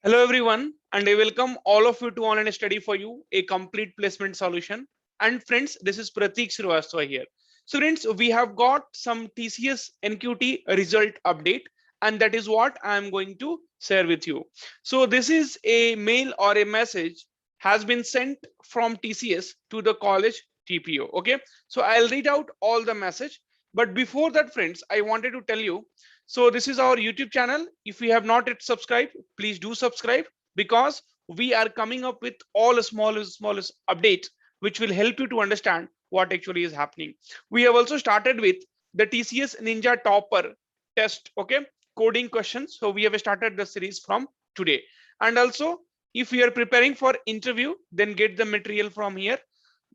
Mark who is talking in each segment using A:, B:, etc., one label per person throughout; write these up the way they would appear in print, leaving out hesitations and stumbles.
A: Hello everyone, and I welcome all of you to Online Study for You, a complete placement solution. And friends, this is Pratik Srivastava here. So friends, we have got some TCS NQT result update, and that is what I am going to share with you. So this is a mail or a message has been sent from TCS to the college TPO. Okay, so I'll read out all the message. But before that, friends, I wanted to tell you. So this is our YouTube channel. If you have not yet subscribed, please do subscribe because we are coming up with all the smallest updates which will help you to understand what actually is happening. We have also started with the TCS Ninja Topper test, okay, coding questions. So we have started the series from today. And also, if you are preparing for interview, then get the material from here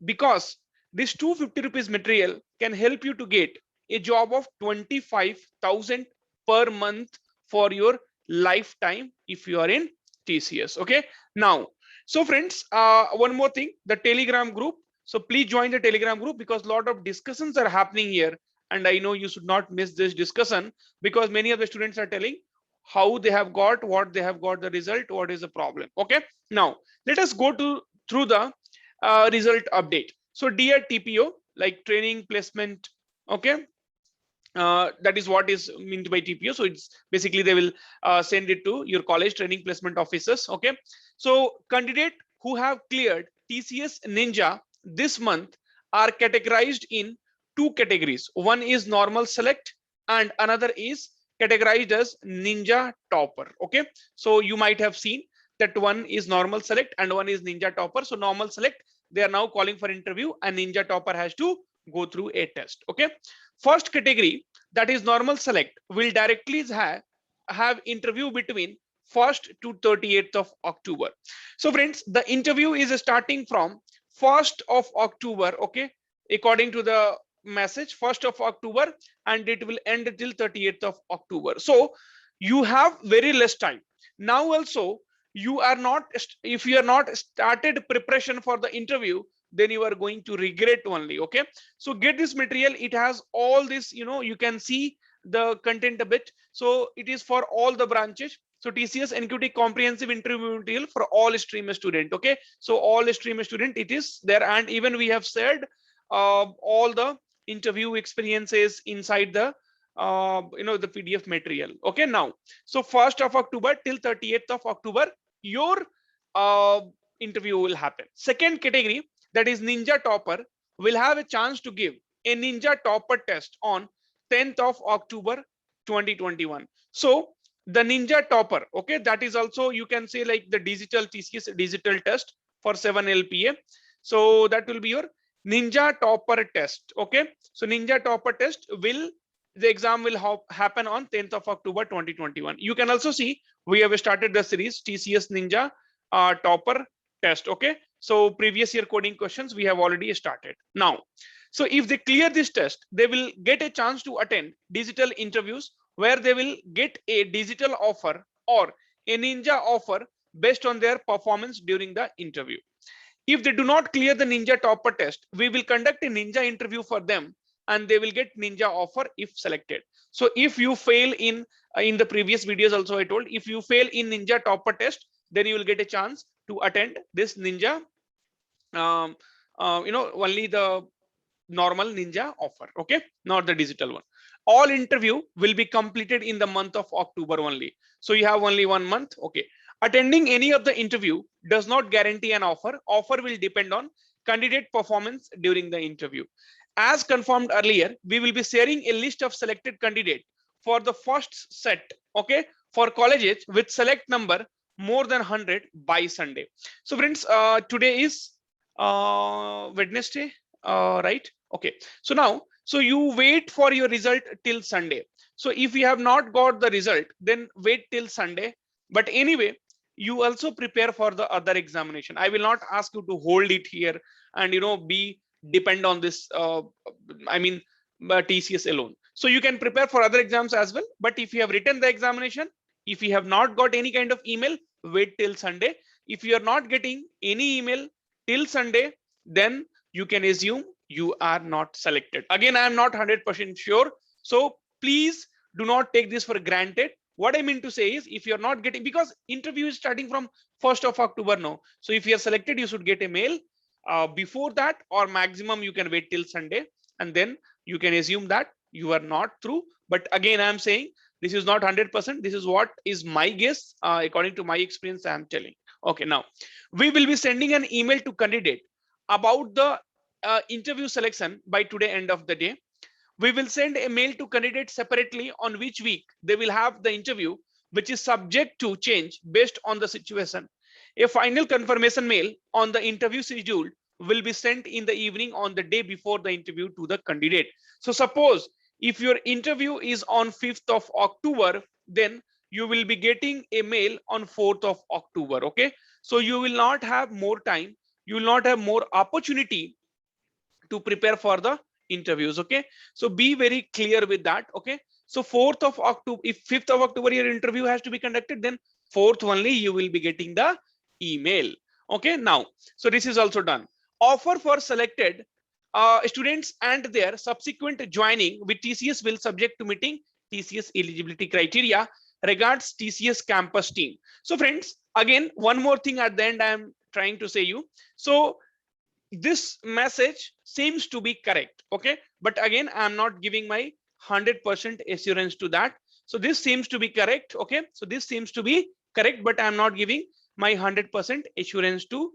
A: because this 250 rupees material can help you to get a job of 25,000 per month for your lifetime if you are in TCS. Okay, now, so friends, one more thing, the Telegram group. So please join the Telegram group because a lot of discussions are happening here, and I know you should not miss this discussion because many of the students are telling how they have got, what they have got, the result, what is the problem. Okay, now let us go to through the result update. So dear TPO, like training placement, okay, that is what is meant by TPO. So it's basically they will send it to your college training placement officers. Okay, so candidate who have cleared TCS Ninja this month are categorized in two categories. One is normal select and another is categorized as Ninja Topper. Okay, so you might have seen that one is normal select and one is Ninja Topper. So normal select, they are now calling for interview, and Ninja Topper has to go through a test. Okay, first category, that is normal select, will directly have interview between 1st to 38th of October. So friends, the interview is starting from 1st of October, okay, according to the message, 1st of October, and it will end till 30th of October. So you have very less time. Now also, you are not, if you are not started preparation for the interview, then you are going to regret only. Okay, so get this material, it has all this, you can see the content a bit. So it is for all the branches. So TCS NQT comprehensive interview material for all stream student. Okay, so all stream student it is there, and even we have said all the interview experiences inside the the PDF material. Okay, now, so 1st of October till 30th of October, your uh, interview will happen. Second category, that is Ninja Topper, will have a chance to give a Ninja Topper test on 10th of October 2021. So the Ninja Topper, okay, that is also, you can say, like the digital TCS digital test for 7 LPA. So that will be your Ninja Topper test. Okay, so Ninja Topper test will, the exam will happen on 10th of October 2021. You can also see we have started the series TCS Ninja Topper test. Okay, so previous year coding questions we have already started now. So if they clear this test, they will get a chance to attend digital interviews where they will get a digital offer or a Ninja offer based on their performance during the interview. If they do not clear the Ninja Topper test, we will conduct a Ninja interview for them and they will get Ninja offer if selected. So if you fail in the previous videos also I told, if you fail in Ninja Topper test, then you will get a chance to attend this Ninja, only the normal Ninja offer. Okay, not the digital one. All interview will be completed in the month of October only. So you have only 1 month. Okay, attending any of the interview does not guarantee an offer. Offer will depend on candidate performance during the interview. As confirmed earlier, we will be sharing a list of selected candidate for the first set, okay, for colleges with select number more than 100 by Sunday. So friends, today is Wednesday, right? Okay, so now, so you wait for your result till Sunday. So if you have not got the result, then wait till Sunday. But anyway, you also prepare for the other examination. I will not ask you to hold it here and be depend on this I mean TCS alone. So you can prepare for other exams as well. But if you have written the examination, if you have not got any kind of email, wait till Sunday. If you are not getting any email till Sunday, then you can assume you are not selected. Again, I am not 100% sure. So please do not take this for granted. What I mean to say is, if you're not getting, because interview is starting from 1st of October now. So if you're selected, you should get a mail before that, or maximum you can wait till Sunday, and then you can assume that you are not through. But again, I'm saying this is not 100%. This is what is my guess according to my experience. I'm telling. Okay, now we will be sending an email to candidate about the interview selection by today end of the day. We will send a mail to candidates separately on which week they will have the interview, which is subject to change based on the situation. A final confirmation mail on the interview schedule will be sent in the evening on the day before the interview to the candidate. So suppose if your interview is on 5th of October, then you will be getting a mail on 4th of October. Okay, so you will not have more time, you will not have more opportunity to prepare for the interviews. Okay, so be very clear with that. Okay, so 4th of October, if 5th of October your interview has to be conducted, then 4th only you will be getting the email. Okay, now so this is also done. Offer for selected students and their subsequent joining with TCS will subject to meeting TCS eligibility criteria. Regards, TCS campus team. So friends, again one more thing at the end I am trying to say you. So this message seems to be correct. Okay, but again I'm not giving my 100% assurance to that. So this seems to be correct. Okay, so this seems to be correct, but I'm not giving my 100% assurance to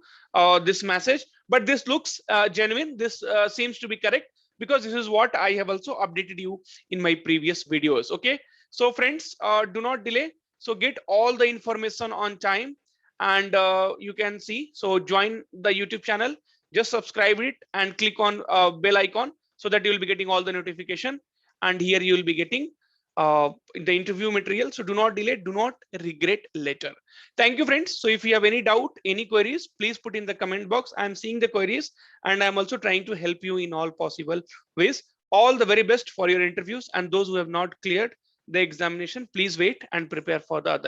A: this message. But this looks genuine. This seems to be correct, because this is what I have also updated you in my previous videos. Okay, so friends, do not delay. So get all the information on time, and you can see, so join the YouTube channel, just subscribe it and click on bell icon, so that you will be getting all the notification, and here you will be getting the interview material. So do not delay, do not regret later. Thank you friends. So if you have any doubt, any queries, please put in the comment box. I'm seeing the queries, and I'm also trying to help you in all possible ways. All the very best for your interviews, and those who have not cleared the examination, please wait and prepare for the other